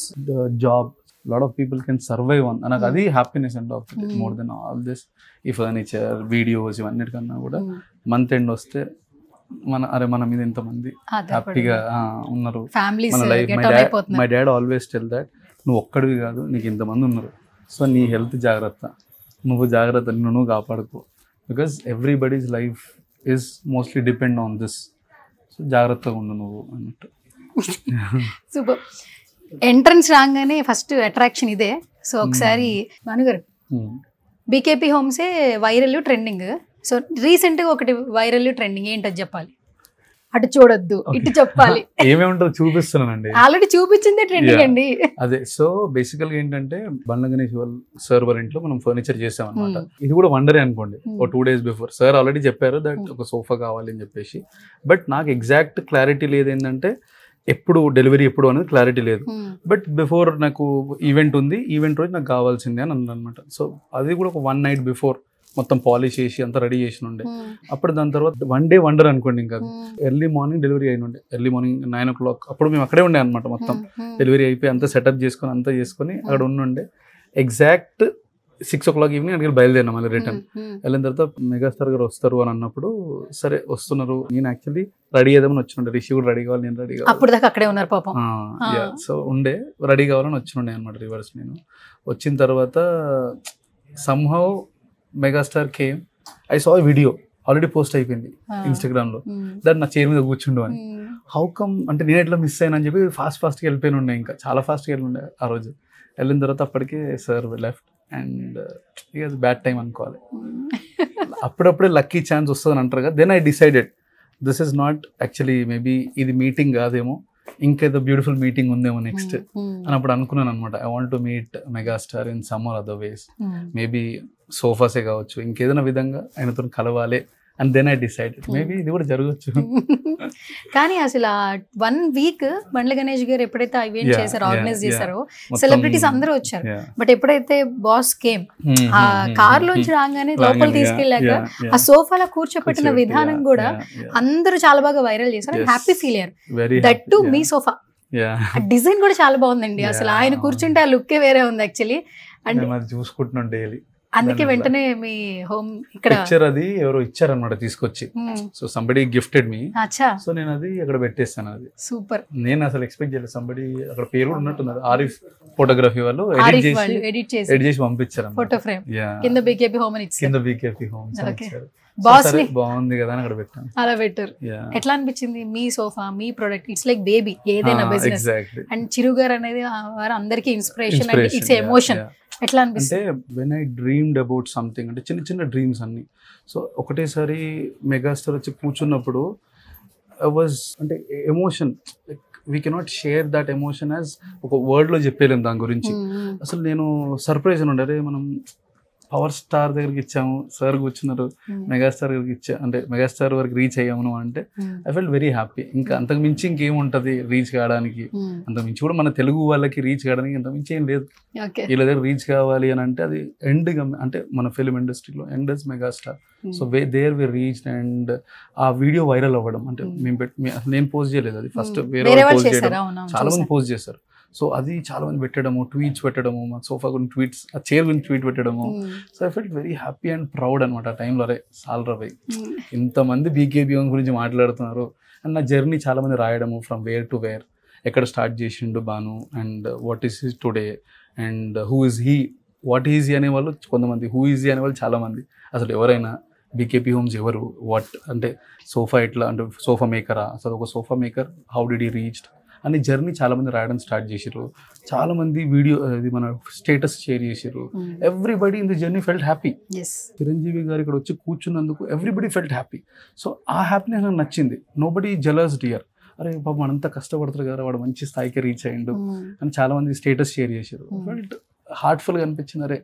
job, lot of people can survive on, and అది happiness and of more than all this. ఈ ఫర్నిచర్ వీడియోస్ ఇవన్నిటికన్నా కూడా మంత్ ఎండ్ వస్తే మన మీద ఇంతమంది హ్యాపీగా ఉన్నారు, మన life. My dad always tell that నువ్వు ఒక్కడివి కాదు, నీకు ఇంతమంది ఉన్నారు. సో నీ హెల్త్ జాగ్రత్త, నువ్వు జాగ్రత్త, నువ్వు కాపాడుకో, because everybody's life is mostly depend on this. So జాగ్రత్తగా ఉండు నువ్వు అన్నట్టు. సూపర్. ఎంట్రన్స్ రాగానే ఫస్ట్ అట్రాక్షన్ ఇదే. సో ఒకసారి భానుగారు, బీకేపీ హోమ్సే వైరల్ ట్రెండింగ్. సో రీసెంట్ గా ఒకటి వైరల్ ట్రెండింగ్ ఏంటది చెప్పాలి. అటు చూడొద్దు ఇటు చెప్పాలి, ఏమేముంటుందో చూపిస్తున్నానండి. ఆల్రెడీ చూపించిందే ట్రెండింగ్ అండి. అదే, సో బేసికల్ గా ఏంటంటే బండ్ల గణేష్ సార్ వాళ్ళ ఇంట్లో మనం ఫర్నిచర్ చేసాం అనమాట. ఇది కూడా వండరే అనుకోండి. ఒక 2 days బిఫోర్ సార్ ఆల్రెడీ చెప్పారు దట్ ఒక సోఫా కావాలి అని చెప్పేసి. బట్ నాకు ఎగ్జాక్ట్ క్లారిటీ లేదు, ఏంటంటే ఎప్పుడు డెలివరీ ఎప్పుడు అనేది క్లారిటీ లేదు. బట్ బిఫోర్ నాకు ఈవెంట్ ఉంది, ఈవెంట్ రోజు నాకు కావాల్సిందే అని అన్నాను అనమాట. సో అది కూడా ఒక 1 night బిఫోర్ మొత్తం పాలిష్ చేసి అంతా రెడీ చేసి ఉండే. అప్పుడు దాని తర్వాత 1 day వండర్ అనుకోండి. ఇంకా ఎర్లీ మార్నింగ్ డెలివరీ అయిన ఉండే, ఎర్లీ మార్నింగ్ 9 o'clock అప్పుడు మేము అక్కడే ఉండే అనమాట. మొత్తం డెలివరీ అయిపోయి అంతా సెటప్ చేసుకొని అంతా చేసుకొని అక్కడ ఉండే. ఎగ్జాక్ట్ 6 o'clock ఈవినింగ్ అక్కడికి బయలుదేరినా మళ్ళీ రిటర్న్. వెళ్ళిన తర్వాత మెగాస్టార్ గారు వస్తారు అని అన్నప్పుడు సరే వస్తున్నారు, నేను యాక్చువల్లీ రెడీ అయ్యామని వచ్చిండే. రిషి కూడా రెడీ కావాలి, నేను రెడీ కావాలి. అప్పుడు దాకా అక్కడే ఉన్నారు పాపం. సో ఉండే రెడీ కావాలని వచ్చిండే అనమాట రివర్స్. నేను వచ్చిన తర్వాత somehow megastar came, I saw video already post అయిపోయింది ఇన్స్టాగ్రామ్ లో, దాన్ని నా చైర్ మీద కూర్చుండు అని. హౌ కమ్ అంటే నేను ఎట్లా మిస్ అయినా అని చెప్పి ఫాస్ట్గా వెళ్ళిపోయిన ఉండే, ఇంకా చాలా ఫాస్ట్గా వెళ్ళిండే ఆ రోజు. వెళ్ళిన తర్వాత అప్పటికే సార్ లెఫ్ట్ అండ్ ఇక బ్యాడ్ టైం అనుకోవాలి. అప్పుడప్పుడే లక్కీ ఛాన్స్ వస్తుందని అంటారు కదా. Then I decided this is not actually, maybe ఇది మీటింగ్ కాదేమో, ఇంకేదో బ్యూటిఫుల్ మీటింగ్ ఉందేమో నెక్స్ట్ అని అప్పుడు అనుకున్నాను అనమాట. I want to meet megastar in some or other ways, maybe సోఫాసే కావచ్చు, ఇంకేదైనా విధంగా ఆయనతో కలవాలి. And then I decided maybe ఇది కూడా జరగచ్చు. కానీ అసలు 1 వీక్ బండ్ల గణేష్ గారు ఎప్పుడైతే ఈవెంట్ చేశారో, ఆర్గనైజ్ చేశారో, సెలబ్రిటీస్ అందరూ వచ్చారు. బట్ ఎప్పుడైతే బాస్ కేమ్, ఆ కార్ లోంచి రాగానే లోపల తీసుకెళ్ళాక ఆ సోఫాలో కూర్చోపెట్టిన విధానం కూడా అందరూ చాలా బాగా వైరల్ చేశారు. హ్యాపీ ఫీల్ అయ్యారు. That to me sofa design కూడా చాలా బాగుందండి. అసలు ఆయన కూర్చుంటే ఆ లుక్కే వేరే ఉంది యాక్చువల్లీ. అండ్ చూసుకుంటున్నాం డైలీ, అందుకే వెంటనే మీ హోమ్ ఇక్కడ పిక్చర్ అది ఎవరో ఇచ్చారనమాట తీసుకొచ్చి. సో సంబడి గిఫ్టెడ్ మీ, సో నేను అది అక్కడ పెట్టేస్తాను. అది సూపర్. నేను అసలు ఎక్స్పెక్ట్ చేయలేదు. సంబడి అక్కడ పేరు కూడా ఉన్నట్టున్నారు, ఆరిఫ్ ఫోటోగ్రఫీ వాళ్ళు ఎడిట్ చేసి పంపించారు ఫోటో ఫ్రేమ్ కింద బీకేపీ హోమ్ అని కింద బీకేపీ హోమ్. బాస్ బాగుంది కదా అని అక్కడ పెట్టాను. అలా పెట్టారు. ఎట్లా అనిపించింది మీ సోఫా, మీ ప్రొడక్ట్? ఇట్స్ లైక్ బేబీ ఏదైనా బిజినెస్. అండ్ చిరు గారు అనేది వారు అందరికి ఇన్స్పిరేషన్ అండ్ ఇట్స్ ఎమోషన్. ఎట్లా అనిపిస్తుంది? అంటే when I dreamed about something, అంటే చిన్న చిన్న డ్రీమ్స్ అన్ని, సో ఒకటేసారి మెగాస్టార్ వచ్చి కూర్చున్నప్పుడు ఐ వాజ్ అంటే emotion, we cannot share that emotion as ఒక వర్డ్ లో చెప్పలేము దాని గురించి. అసలు నేను సర్ప్రైజ్ అని ఉండే, మనం పవర్ స్టార్ దగ్గరికి ఇచ్చాము, సార్ కూర్చున్నారు, మెగాస్టార్ దగ్గరికి ఇచ్చా అంటే మెగాస్టార్ వరకు రీచ్ అయ్యాము అంటే ఐ ఫెల్ట్ వెరీ హ్యాపీ. ఇంకా అంతకు మించి ఇంకేముంటది రీచ్ కావడానికి, అంతకు మించి కూడా మన తెలుగు వాళ్ళకి రీచ్ కావడానికి అంతకు మించి ఏం లేదు. వీళ్ళ దగ్గర రీచ్ కావాలి అని అంటే అది ఎండ్, అంటే మన ఫిల్మ్ ఇండస్ట్రీలో end is megastar. So there we reach and ఆ వీడియో వైరల్ అవ్వడం, అంటే నేను పోస్ట్ చేయలేదు, అది ఫస్ట్ వేరే పోస్ట్ చేయడం, చాలా మంది పోస్ట్ చేశారు. సో అది చాలా మంది పెట్టడము, ట్వీట్స్ పెట్టడము, మా సోఫా గురించి ట్వీట్స్, ఆ చైర్ గురించి ట్వీట్ పెట్టడము. So I felt very happy and proud అనమాట ఆ టైంలో. అరే సాల్రాబాయ్ ఇంతమంది బీకేబీ గురించి మాట్లాడుతున్నారు. అండ్ నా జర్నీ చాలా మంది రాయడము, ఫ్రమ్ వేర్ టు వేర్, ఎక్కడ స్టార్ట్ చేసిండు Bhanu, and what is his today, and who is he, what is అనే వాళ్ళు కొంతమంది, హూ ఈజ్ అనే వాళ్ళు చాలామంది. అసలు ఎవరైనా బీకేపీ హోమ్స్ ఎవరు, వాట్ అంటే సోఫా ఎట్లా, అంటే సోఫా మేకరా, అసలు ఒక sofa maker how did he reached అని జర్నీ చాలా మంది రాయడం స్టార్ట్ చేసారు. చాలా మంది వీడియో ఇది మన స్టేటస్ షేర్ చేసారు. Everybody in the journey felt happy. Chiranjeevi గారు ఇక్కడ వచ్చి కూర్చున్నందుకు ఎవ్రీబడి ఫెల్ట్ హ్యాపీ. సో ఆ హ్యాపీనెస్ నాకు నచ్చింది. నోబడి జెలస్ డియర్, అరే పాపం మనంతా కష్టపడతారు కదా, వాడు మంచి స్థాయికి రీచ్ అయ్యిండు అని చాలా మంది స్టేటస్ షేర్ చేశారు. ఫెల్ట్ హార్ట్ఫుల్గా అనిపించింది. అరే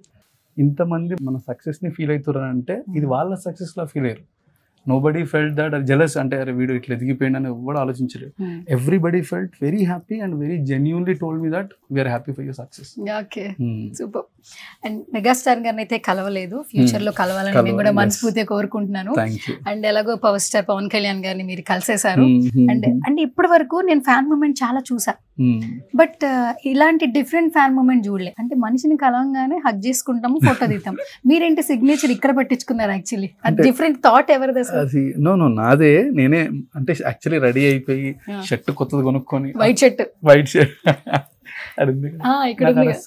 ఇంతమంది మన సక్సెస్ని ఫీల్ అవుతారు అంటే ఇది వాళ్ళ సక్సెస్లా ఫీల్ అయ్యారు. నోబడీ ఫెల్ట్ దట్ జెలస్, అంటే అరే వీడియో ఇట్లా ఎదిగిపోయింది అని ఎవరు ఆలోచించలేదు. Everybody felt very happy and very genuinely told me that we are happy for your success. Okay, super. And megastar గారిని అయితే కలవలేదు, ఫ్యూచర్ లో కలవాలని నేను కూడా మనస్ఫూర్తిగా కోరుకుంటున్నాను. అండ్ ఎలాగో పవర్ స్టార్ పవన్ కళ్యాణ్ గారిని మీరు కలిసేశారు. అండ్ ఇప్పటి వరకు నేను ఫ్యాన్ మూమెంట్ చాలా చూసా, బట్ ఇలాంటి డిఫరెంట్ ఫ్యాన్ మూమెంట్ చూడలే. అంటే మనిషిని కలవంగానే హగ్ చేసుకుంటాము, ఫోటో తీద్దాం. మీరేంటి సిగ్నేచర్ ఇక్కడ పెట్టించుకున్నారు? యాక్చువల్లీ అది డిఫరెంట్ థాట్ ఎవరిది? అది నో నాదే, నేనే అంటే యాక్చువల్లీ రెడీ అయిపోయి షర్ట్ కొత్తది కొనుక్కొని, వైట్ షర్ట్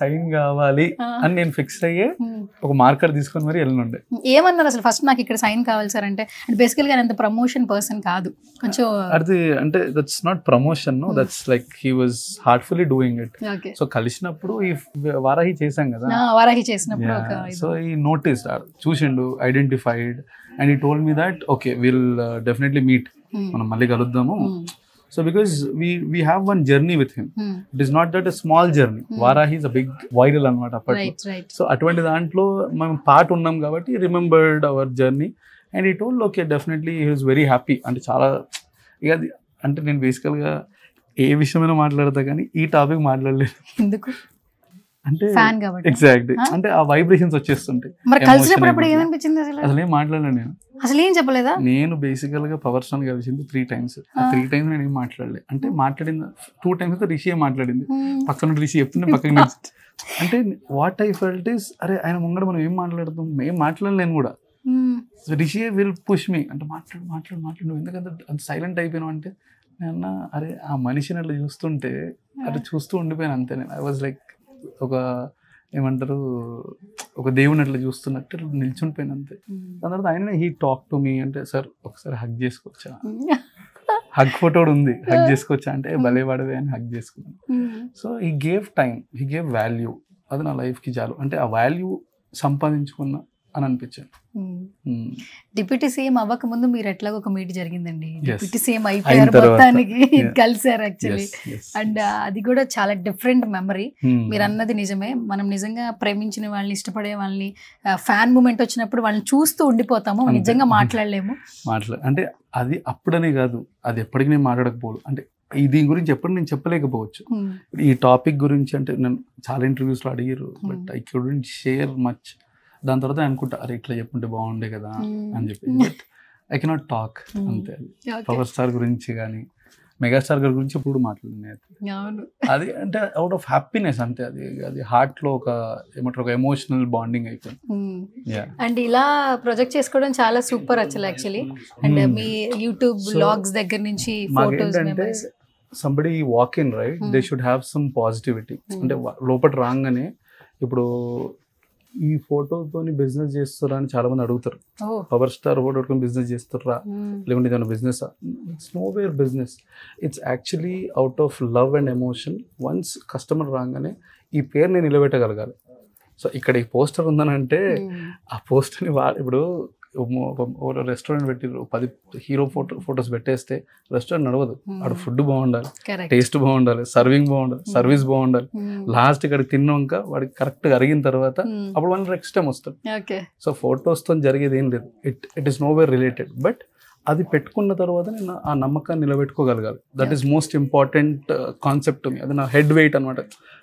సైన్ కావాలి అని నేను ఫిక్స్ అయ్యే ఒక మార్కర్ తీసుకొని మరి వెళ్ళనుండే. ఏమన్నారు అసలు ఫస్ట్ నాకు ఇక్కడ సైన్ కావాలి సార్ అంటే? బేసికల్ గా అంత ప్రమోషన్ పర్సన్ కాదు కొంచెం. అది అంటే that's not promotion, no, that's like he was heartfully doing it. So కలిసినప్పుడు ఈ వారాహి చేసాం కదా, వారాహి చేసినప్పుడు సో ఈ నోటీస్ చూసిండు, identified, and he told me that okay we'll definitely meet, మనం మళ్ళీ కలుద్దాము. So because we have one journey with him, it is not that a small journey. Varahi is a big viral అన్నమాట అప్పట్లో. So అటువంటి దాంట్లో మనం పార్ట్ ఉన్నాం కాబట్టి remembered our journey and he told okay definitely he was very happy. అంటే చాలా ఇక అంటే నేను బేసికల్గా ఏ విషయమైనా మాట్లాడతా కానీ ఈ టాపిక్ మాట్లాడలేదు. ఎందుకు అంటే ఎగ్జాక్ట్లీ అంటే ఆ వైబ్రేషన్స్ వచ్చేస్తుంటాయి. అసలు ఏం మాట్లాడలేదు నేను, అసలు ఏం చెప్పలేదా? నేను బేసికల్ గా పవర్ స్టార్ కలిసింది 3 times. 3 times నేను ఏం మాట్లాడలేదు. అంటే మాట్లాడింది 2 times అయితే రిషి మాట్లాడింది, పక్కన రిషి చెప్తుంటే పక్కన అంటే వాట్ ఐ ఫెల్ట్ ఇస్ అరే ఆయన ముంగడ మనం ఏం మాట్లాడుతాం, ఏం మాట్లాడలేను కూడా. రిషి విల్ పుష్ మీ అంటే మాట్లాడు నువ్వు ఎందుకంటే అంత సైలెంట్ అయిపోయినావు అంటే నేను అరే ఆ మనిషిని అట్లా చూస్తుంటే అట్లా చూస్తూ ఉండిపోయాను అంతే. నేను ఐ వాజ్ లైక్ ఒక ఏమంటారు ఒక దేవుని అట్లా చూస్తున్నట్టు ఇట్లా నిల్చుండిపోయిన అంతే. దాని తర్వాత ఆయన హీ టాక్ టు మీ అంటే సార్ ఒకసారి హగ్ చేసుకోవచ్చా, హగ్ ఫోటో ఉంది, హగ్ చేసుకోవచ్చా అంటే భలే పడవే అని హగ్ చేసుకున్నాను. So he gave time, he gave value. అది నా లైఫ్కి చాలు. అంటే ఆ వాల్యూ సంపాదించుకున్నా అని అనిపించాను. డిప్యూటీ సీఎం అవ్వక ముందు మీరు ఎట్లాగో ఒక మీట్ జరిగిందండి, Yes. డిప్యూటీ సీఎం అయిపోయారు, మొత్తానికి కలిసారు యాక్చువల్లీ. అండ్ అది కూడా చాలా డిఫరెంట్ మెమరీ. మీరు అన్నది నిజమే, మనం నిజంగా ప్రేమించిన వాళ్ళని, ఇష్టపడే వాళ్ళని, ఫ్యాన్ మూమెంట్ వచ్చినప్పుడు వాళ్ళని చూస్తూ ఉండిపోతాము, నిజంగా మాట్లాడలేము. అంటే అది అప్పుడనే కాదు, అది ఎప్పటికీ నేను మాట్లాడకపోదు. అంటే దీని గురించి ఎప్పుడు నేను చెప్పలేకపోవచ్చు. ఈ టాపిక్ గురించి అంటే నన్ను చాలా ఇంటర్వ్యూస్లో అడిగారు, but I couldn't share much. దాని తర్వాత అనుకుంటా అరే ఇట్లా చెప్పుంటే బాగుండే కదా అని చెప్పి, బట్ ఐ కెనాట్ టాక్ అంతే. పవర్ స్టార్ గురించి కానీ మెగాస్టార్ గారి గురించి ఇప్పుడు మాట్లాడినాయి. అది అంటే అవుట్ ఆఫ్ హ్యాపీనెస్ అంతే. అది హార్ట్ లో ఒక ఏమంటారు, ఒక ఎమోషనల్ బాండింగ్ అయిపోయింది. అండ్ ఇలా ప్రొజెక్ట్ చేసుకోవడం చాలా సూపర్ యాక్చువల్లీ. అండ్ మీ యూట్యూబ్ బ్లాగ్స్ దగ్గర నుంచి photos, memories. Somebody walk in right, they should have some positivity. అంటే లోపల రాగానే ఇప్పుడు ఈ ఫోటోతో బిజినెస్ చేస్తారా అని చాలా మంది అడుగుతారు. పవర్ స్టార్ ఫోటో బిజినెస్ చేస్తారా, లేకుంటే ఏదైనా business? It's know where business, it's actually out of love and emotion. Once customer రాగానే ఈ పేరుని నిలబెట్టగలగాలి. సో ఇక్కడ ఈ పోస్టర్ ఉందని అంటే ఆ పోస్టర్ని ఇప్పుడు రెస్టారెంట్ పెట్టిరు 10 హీరో ఫొటోస్ పెట్టేస్తే రెస్టారెంట్ నడవదు. అక్కడ ఫుడ్ బాగుండాలి, టేస్ట్ బాగుండాలి, సర్వింగ్ బాగుండాలి, సర్వీస్ బాగుండాలి. లాస్ట్ ఇక్కడ తిన్నాక వాడికి కరెక్ట్గా అరిగిన తర్వాత అప్పుడు వాళ్ళు నెక్స్ట్ టైం వస్తారు. సో ఫొటోస్తో జరిగేది ఏం లేదు, it is nowhere related. But అది పెట్టుకున్న తర్వాత నేను ఆ నమ్మకాన్ని నిలబెట్టుకోగలగాలి. That is most important concept. అది నా హెడ్ వెయిట్ అనమాట.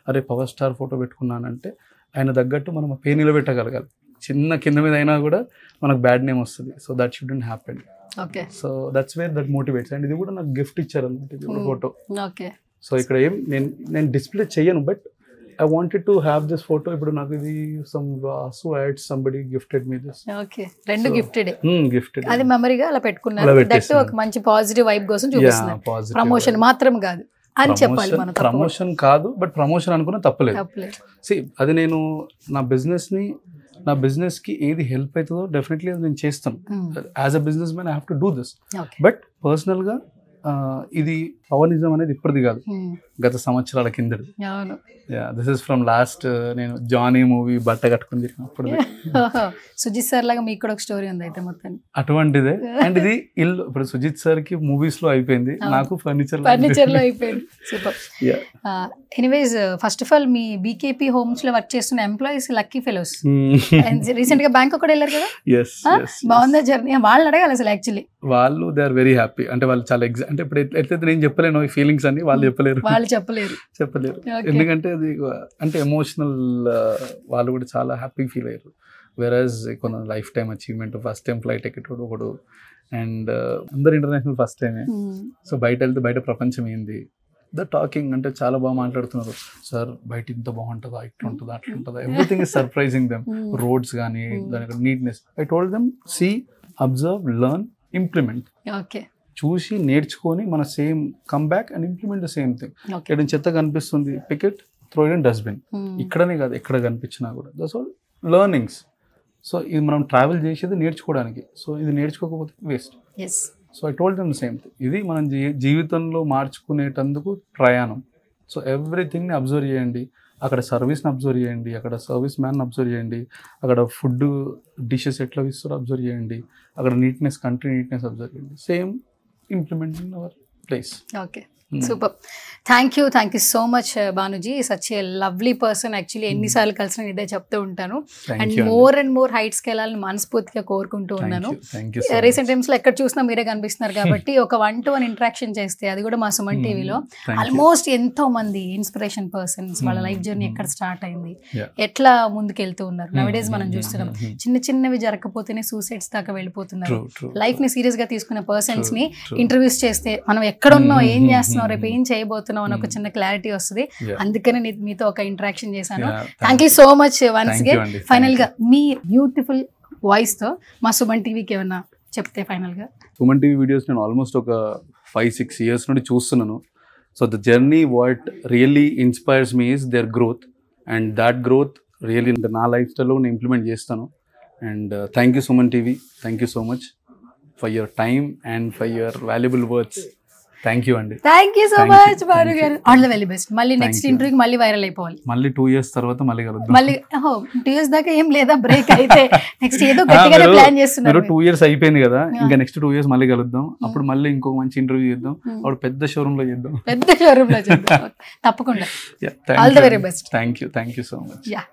అరే పవర్ స్టార్ ఫోటో పెట్టుకున్నానంటే ఆయన తగ్గట్టు మనం ఆ పేరు నిలబెట్టగలగాలి. చిన్న కింద మీద అయినా కూడా మనకు బ్యాడ్ నేమ్ వస్తుంది. So that shouldn't happen. So that's where that motivates. And ఇది కూడా నాకు గిఫ్ట్ ఇచ్చారు అనమాట, ఇది కూడా ఫోటో. సో ఇక్కడ ఏం నేను డిస్ప్లే చెయ్యను, but I wanted to have this photo. ఇప్పుడు నాకు ఇది some Vasu ads, somebody gifted me this. Okay, రెండు గిఫ్టెడ్. గిఫ్టెడ్. అది మెమరీగా అలా పెట్టుకున్నారు. దట్ ఒక మంచి పాజిటివ్ వైబ్ కోసం చూపిస్తున్నారు. ప్రమోషన్ మాత్రం కాదు అని చెప్పాలి మనం. ప్రమోషన్ కాదు, బట్ ప్రమోషన్ అనుకున్నా తప్పలేదు. See, అది నేను నా బిజినెస్ కి ఏది హెల్ప్ అవుతుందో డెఫినెట్లీ నేను చేస్తాను. As a businessman I have to do this. But personal గా ఇది పవనిజం అనేది ఇప్పటిది కాదు, గత సంవత్సరాల కిందది. This is from last. నేను జానీ మూవీ బట్ట కట్టుకుని తిరిగినప్పుడు సుజిత్ సార్ లాగా మీకు కూడా ఒక స్టోరీ ఉంది అయితే మొత్తం అటువంటిదే. అండ్ ఇది ఇల్లు ఇప్పుడు సుజిత్ సార్ కి మూవీస్ లో అయిపోయింది, నాకు ఫర్నిచర్ లో అయిపోయింది. Super. Anyways, first of all me BKP homes లో వర్క్ చేస్తున్న ఎంప్లాయీస్ లక్కీ ఫెలోస్. రీసెంట్ గా బ్యాంకాక్ కూడా వెళ్ళారు కదా, బాగుందా జర్నీ? వాళ్ళని అడగాలి అసలు. యాక్చువల్లీ వాళ్ళు దే ఆర్ వెరీ హ్యాపీ. అంటే వాళ్ళు చాలా అంటే ఇప్పుడు ఎట్లయితే నేను చెప్పలేను ఈ ఫీలింగ్స్ అని, వాళ్ళు చెప్పలేరు. ఎందుకంటే అది అంటే ఎమోషనల్. వాళ్ళు కూడా చాలా హ్యాపీ ఫీల్ అయ్యారు. వెరాజ్ కొన్ని life time achievement, first time flight ticket ఒకడు, అండ్ అందరు ఇంటర్నేషనల్ ఫస్ట్ టైమే. సో బయట వెళ్తే బయట ప్రపంచం ఏంది, ద టాకింగ్ అంటే చాలా బాగా మాట్లాడుతున్నారు. సార్ బయట ఇంత బాగుంటుందా, ఇట్లా ఉంటుందా, అట్లా ఉంటుందా, everything is surprising them. Roads కానీ దాని neatness. I told them see, observe, learn, implement. చూసి నేర్చుకొని మన same come back and implement the same thing. ఇక్కడ చెత్త కనిపిస్తుంది, pick it, throw it in dustbin. ఇక్కడనే కాదు, ఎక్కడ కనిపించినా కూడా. That's all learnings. సో ఇది మనం ట్రావెల్ చేసేది నేర్చుకోవడానికి. సో ఇది నేర్చుకోకపోతే waste. So I told them same thing. ఇది మనం జీవితంలో మార్చుకునేటందుకు ప్రయాణం. సో ఎవ్రీథింగ్ని అబ్జర్వ్ చేయండి. అక్కడ సర్వీస్ని అబ్జర్వ్ చేయండి, అక్కడ సర్వీస్ మ్యాన్ని అబ్జర్వ్ చేయండి, అక్కడ ఫుడ్ డిషెస్ ఎట్లా ఇస్తారో అబ్జర్వ్ చేయండి, అక్కడ నీట్నెస్, కంట్రీ నీట్నెస్ అబ్జర్వ్ చేయండి. Same implement in our place. Okay, super. Thank you so much Bhanuji. Such a lovely person. Actually ఎన్నిసార్లు కలిసిన ఇదే చెప్తూ ఉంటాను. అండ్ మోర్ హైట్స్కి వెళ్ళాలని మనస్ఫూర్తిగా కోరుకుంటూ ఉన్నాను. రీసెంట్ టైమ్స్ లో ఎక్కడ చూసినా మీరే కనిపిస్తున్నారు కాబట్టి ఒక 1-to-1 ఇంటరాక్షన్ చేస్తే, అది కూడా మా సుమన్ టీవీలో ఆల్మోస్ట్ ఎంతో మంది ఇన్స్పిరేషన్ పర్సన్స్, వాళ్ళ లైఫ్ జర్నీ ఎక్కడ స్టార్ట్ అయింది, ఎట్లా ముందుకెళ్తూ ఉన్నారు. నవడేస్ మనం చూస్తున్నాం, చిన్నవి జరగకపోతేనే సూసైడ్స్ దాకా వెళ్ళిపోతున్నారు. లైఫ్ ని సీరియస్ గా తీసుకున్న పర్సన్స్ ని ఇంటర్వ్యూస్ చేస్తే మనం ఎక్కడున్నాం, ఏం చేస్తున్నాం, రేపు ఏం చేయబోతున్నాం అని ఒక చిన్న క్లారిటీ వస్తుంది. అందుకనే మీతో ఒక ఇంటరాక్షన్ చేశాను. Thank you so much once again. Final గా మీ బ్యూటిఫుల్ వాయిస్ తో మా సుమన్ టీవీకి ఏమన్నా చెప్తే ఫైనల్ గా. సుమన్ టీవీ వీడియోస్ నేను ఆల్మోస్ట్ ఒక 5-6 years నుండి చూస్తున్నాను. So the journey what really inspires me is their growth, and that growth really నా లైఫ్ స్టైల్లో నేను ఇంప్లిమెంట్ చేస్తాను. And thank you Suman TV, thank you so much for your time and for your valuable words. Thank you అండి. Thank you so much Bhanu garu. All the very best. మళ్ళీ నెక్స్ట్ ఇంటర్వ్యూకి మళ్ళీ వైరల్ అయిపోవాలి. మళ్ళీ 2 years తర్వాత మళ్ళీ కలుద్దాం. మళ్ళీ 2 years దాకా ఏం లేదా బ్రేక్ అయితే నెక్స్ట్ ఏదో గట్టిగానే ప్లాన్ చేస్తున్నారు. మీరు 2 years అయిపోయింది కదా, ఇంకా నెక్స్ట్ 2 years మళ్ళీ కలుద్దాం. అప్పుడు మళ్ళీ ఇంకో మంచి ఇంటర్వ్యూ చేద్దాం. అప్పుడు పెద్ద షోరూమ్ లో చేద్దాం. పెద్ద షోరూమ్ లో చేద్దాం తప్పకుండా. All the very best. Thank you so much. Yeah.